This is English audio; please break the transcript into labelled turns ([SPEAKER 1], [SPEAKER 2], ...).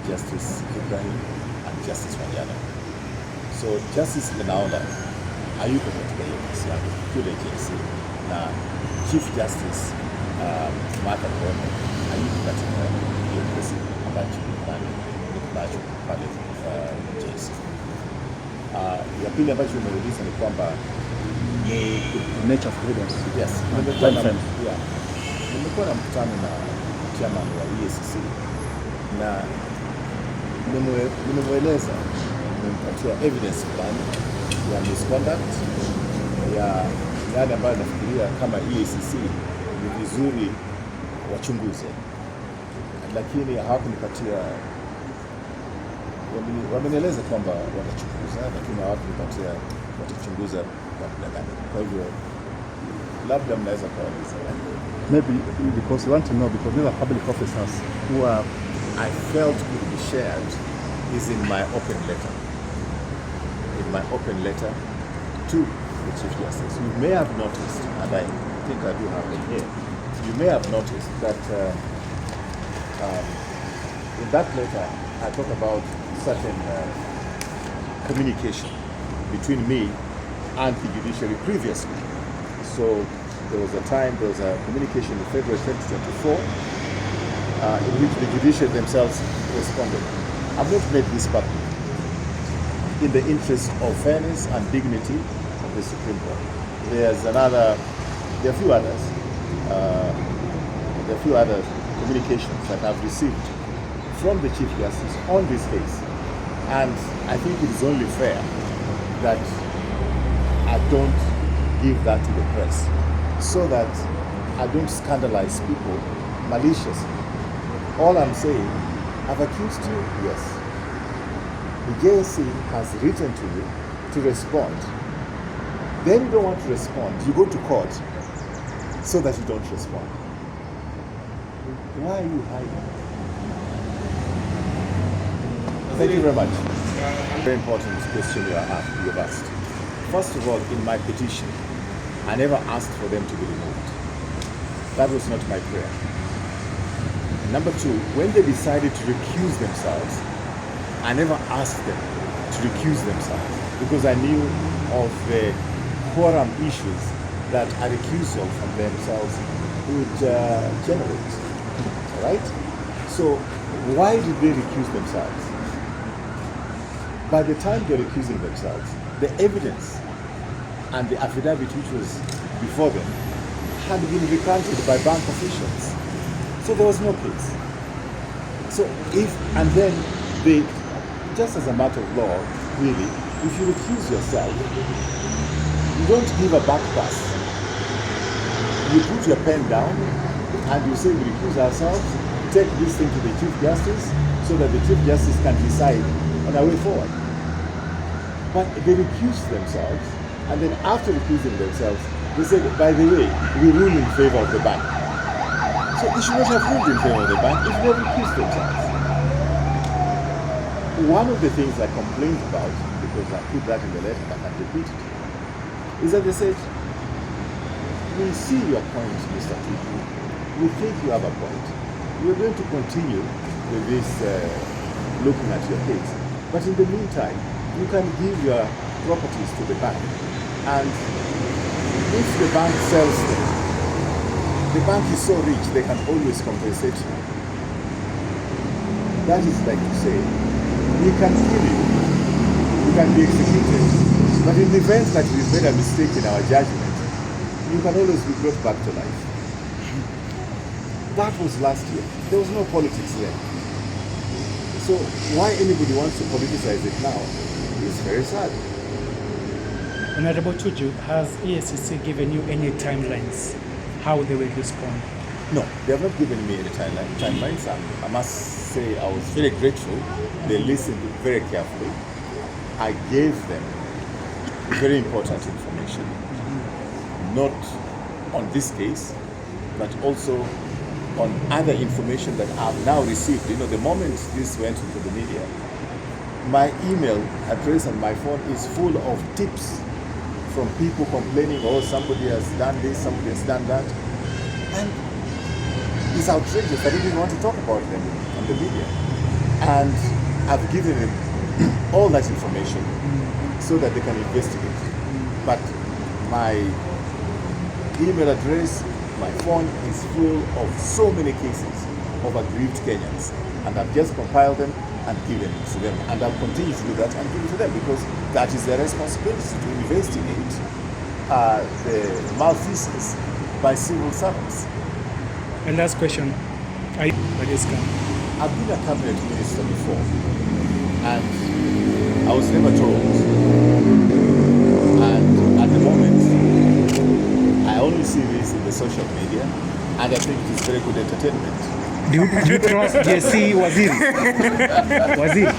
[SPEAKER 1] Justice Ibrahim and Justice Wanyana. So Justice Lenaola hayuko katika hiyo kesi yake kule JSC, na Chief Justice Martha Koome hayuko katika hiyo kesi ambacho nacho pale JSC. Ya pili ambacho umeuliza ni kwamba
[SPEAKER 2] nature of evidence.
[SPEAKER 1] Yes, nimekuwa na mkutano na chairman wa EACC na nimemweleza, nimempatia evidence fulani ya misconduct ya yale ambayo nafikiria kama EACC ni vizuri wachunguze, lakini hawakunipatia. Wamenieleza kwamba watachunguza, lakini hawakunipatia watachunguza kwa muda gani. Kwa hivyo labda mnaweza kuuliza.
[SPEAKER 2] Maybe because you want to know, because these are public officers who are...
[SPEAKER 1] I felt could be shared is in my open letter. In my open letter to the Chief Justice. You may have noticed, and I think I do have it here, you may have noticed that in that letter I talk about certain communication between me and the judiciary previously. So there was a communication in February 2024 in which the judiciary themselves responded. I've not made this public in the interest of fairness and dignity of the Supreme Court. There are a few other communications that I've received from the Chief Justice on this case, and I think it is only fair that I don't give that to the press, so that I don't scandalize people maliciously. All I'm saying, I've accused you, yes. The JSC has written to you to respond. Then you don't want to respond. You go to court so that you don't respond. Why are you hiding? Thank you very much. Very important question you've asked. First of all, in my petition, I never asked for them to be removed. That was not my prayer. Number two, when they decided to recuse themselves, I never asked them to recuse themselves because I knew of the quorum issues that a recusal from themselves would generate. Right? So why did they recuse themselves? By the time they're recusing themselves, the evidence and the affidavit which was before them had been recanted by bank officials. So there was no case. So just as a matter of law, really, if you recuse yourself, you don't give a back pass. You put your pen down and you say we recuse ourselves, take this thing to the Chief Justice so that the Chief Justice can decide on a way forward. But they recused themselves, and then after recusing themselves, they said, by the way, we rule in favor of the bank. So they should not have ruled in favor of the bank if they recused themselves. One of the things I complained about, because I put that in the letter but I repeated it, is that they said, we see your point, Mr. Tuju. We think you have a point. We're going to continue with this looking at your case. But in the meantime, you can give your properties to the bank. And if the bank sells them, the bank is so rich, they can always compensate you. That is like you say, we can kill you, you can be executed, but in the event that we've made a mistake in our judgment, you can always be brought back to life. That was last year. There was no politics then. So why anybody wants to politicize it now is very sad.
[SPEAKER 3] Honorable Tuju, has EACC given you any timelines how they will respond?
[SPEAKER 1] No, they have not given me any timelines. I must say I was very grateful. They listened very carefully. I gave them very important information, not on this case, but also on other information that I've now received. You know, the moment this went into the media, my email address and my phone is full of tips from people complaining, oh, somebody has done this, somebody has done that. And it's outrageous. I didn't even want to talk about them on the media. And I've given them all that information so that they can investigate. But my email address, my phone is full of so many cases of aggrieved Kenyans. And I've just compiled them and given it to them. And I'll continue to do that and give it to them because that is their responsibility to investigate the malfeasance by civil servants.
[SPEAKER 3] And last question. By this camp.
[SPEAKER 1] I've been a cabinet minister before, and I was never told. And at the moment, I only see this in the social media, and I think it is very good entertainment.
[SPEAKER 3] Do you trust JC Waziri? Waziri?